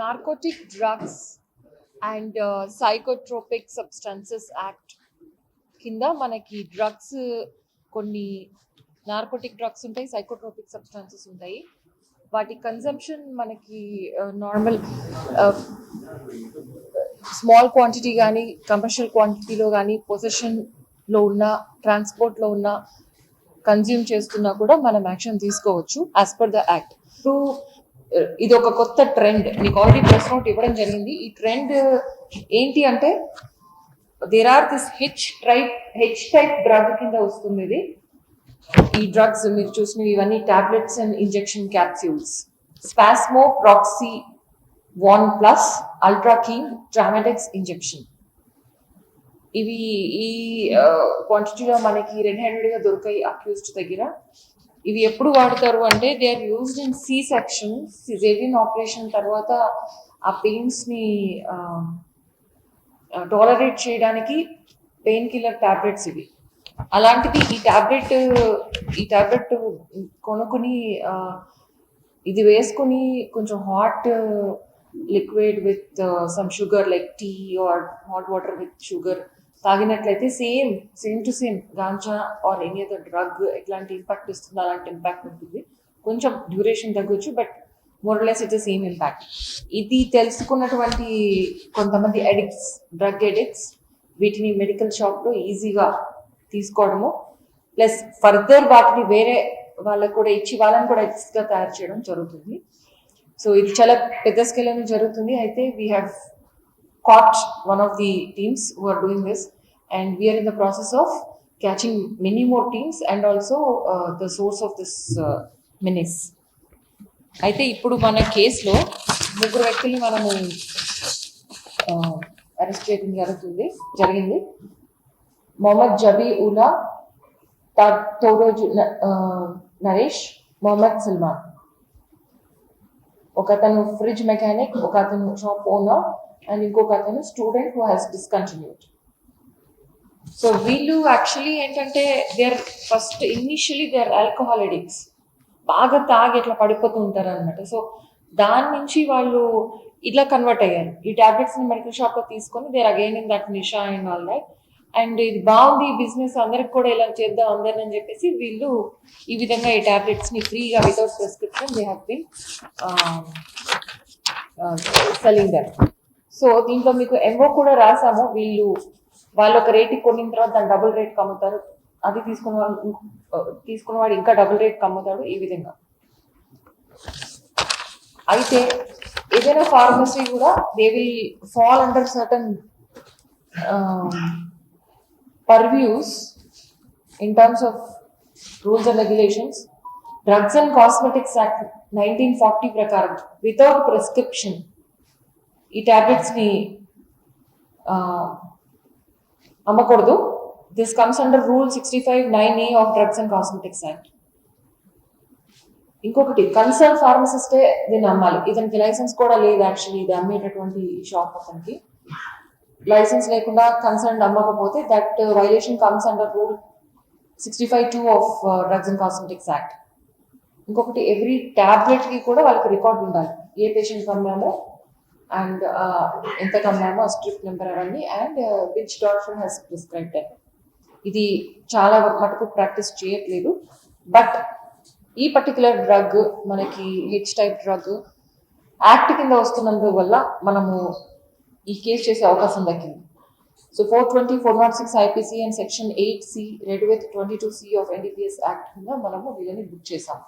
Narcotic drugs and psychotropic substances act కింద మనకి drugs కొన్ని నార్కోటిక్ డ్రగ్స్ ఉంటాయి, సైకోట్రోపిక్ సబ్స్టాన్సెస్ ఉంటాయి. వాటి కన్సంప్షన్ మనకి నార్మల్ స్మాల్ క్వాంటిటీ కానీ కమర్షియల్ క్వాంటిటీలో కానీ పొజిషన్లో ఉన్న ట్రాన్స్పోర్ట్లో ఉన్న కన్జ్యూమ్ చేస్తున్నా కూడా మనం యాక్షన్ తీసుకోవచ్చు యాజ్ పర్ ద యాక్ట్. ఇప్పుడు ఇది ఒక కొత్త ట్రెండ్, మీకు ఆల్రెడీ ప్రెస్ నోట్ ఇవ్వడం జరిగింది. ఈ ట్రెండ్ ఏంటి అంటే there are this H type drug కింద వస్తుంది ఇది. ఈ డ్రగ్స్ మీరు చూసినవి ఇవన్నీ tablets and injection capsules. Spasmo proxyvon plus అల్ట్రాకీన్ ట్రామాడెక్స్ ఇంజెక్షన్. ఇవి ఈ క్వాంటిటీలో మనకి రెడ్ హ్యాండెడ్గా దొరికాయి అక్యూజ్డ్ దగ్గర. ఇవి ఎప్పుడు వాడతారు అంటే they are used in C section, caesarean operation తర్వాత ఆ పెయిన్స్ని టాలరేట్ చేయడానికి పెయిన్ కిల్లర్ టాబ్లెట్స్ ఇవి. అలాంటిది ఈ టాబ్లెట్ కొనుక్కుని ఇది వేసుకుని కొంచెం hot liquid with some sugar like tea or hot water with sugar తాగినట్లయితే same to same ganja or any other drug ఎట్లాంటి ఇంపాక్ట్ ఇస్తుందో అలాంటి ఇంపాక్ట్ ఉంటుంది. కొంచెం డ్యూరేషన్ తగ్గొచ్చు, but more or less it same impact. ఇది తెలుసుకున్నటువంటి కొంతమంది అడిక్ట్స్, డ్రగ్ అడిక్ట్స్ వీటిని మెడికల్ షాప్లో ఈజీగా తీసుకోవడము, ప్లస్ ఫర్దర్ వాటిని వేరే వాళ్ళకు కూడా ఇచ్చి వాళ్ళని కూడా ఎక్స్గా తయారు చేయడం జరుగుతుంది. సో ఇది చాలా పెద్ద స్కేల్లో జరుగుతుంది. అయితే we have caught one of the teams who are doing this, and we are in the process of catching many more teams and also the source of this menace. అయితే ఇప్పుడు మన కేసులో ముగ్గురు వ్యక్తుల్ని మనము అరెస్ట్ చేయడం జరిగింది. మొహమ్మద్ జబీ ఉలా, తోరోజు నరేష్, మొహమ్మద్ సల్మాన్. ఒక అతను ఫ్రిడ్జ్ మెకానిక్, ఒక అతను షాప్ ఓనర్ అండ్ ఇంకొక అతను student who has discontinued. So వీళ్ళు యాక్చువల్లీ ఏంటంటే initially they or alcohol addicts, బాగా తాగి ఇట్లా పడిపోతూ ఉంటారు అనమాట. సో దాని నుంచి వాళ్ళు ఇట్లా కన్వర్ట్ అయ్యారు. ఈ టాబ్లెట్స్ని మెడికల్ షాప్లో తీసుకొని they are again in that నిషా అండ్ ఆల్ దట్. అండ్ ఇది బాగుంది బిజినెస్, అందరికి కూడా ఇలా చేద్దాం అందరిని అని చెప్పేసి వీళ్ళు ఈ విధంగా ఈ టాబ్లెట్స్ని ఫ్రీగా without prescription they have been selling that. So దీంట్లో మీకు ఎంఓ కూడా రాసాము. వాళ్ళు ఒక రేట్కి కొనిన తర్వాత దాన్ని డబుల్ రేట్కి అమ్ముతారు, అది తీసుకున్నవాడు ఇంకా డబుల్ రేట్కి అమ్ముతాడు, ఈ విధంగా. అయితే ఏదైనా ఫార్మసీ కూడా they will fall under certain purviews in terms of rules and regulations. Drugs and Cosmetics Act 1940 ప్రకారం వితౌట్ ప్రిస్క్రిప్షన్ ఈ టాబ్లెట్స్ని అమ్మకూడదు. This comes under rule 65(9)(a) of drugs and cosmetics act. ఇంకొకటి, కన్సర్న్ ఫార్మసిస్టే దీన్ని అమ్మాలి. ఇతనికి లైసెన్స్ కూడా లేదు యాక్చువల్లీ, ఇది అమ్మేటటువంటి షాప్ అతనికి లైసెన్స్ లేకుండా కన్సర్న్ అమ్మకపోతే that violation comes under rule 65(2) of drugs and cosmetics act. ఇంకొకటి, ఎవ్రీ ట్యాబ్లెట్కి కూడా వాళ్ళకి రికార్డ్ ఉండాలి, ఏ పేషెంట్కి అమ్మామో అండ్ ఎంతకు అమ్మామో, స్ట్రిప్ నెంబర్ అవన్నీ, and which doctor has prescribed. ఇది చాలా మటుకు ప్రాక్టీస్ చేయట్లేదు. బట్ ఈ పర్టికులర్ డ్రగ్ మనకి హెచ్ టైప్ డ్రగ్ యాక్ట్ కింద వస్తున్నందువల్ల మనము ఈ కేసు చేసే అవకాశం దక్కింది. So 420, 406 IPC and section 8C red with 22C of NDPS act కింద మనము వీళ్ళని బుక్ చేసాం.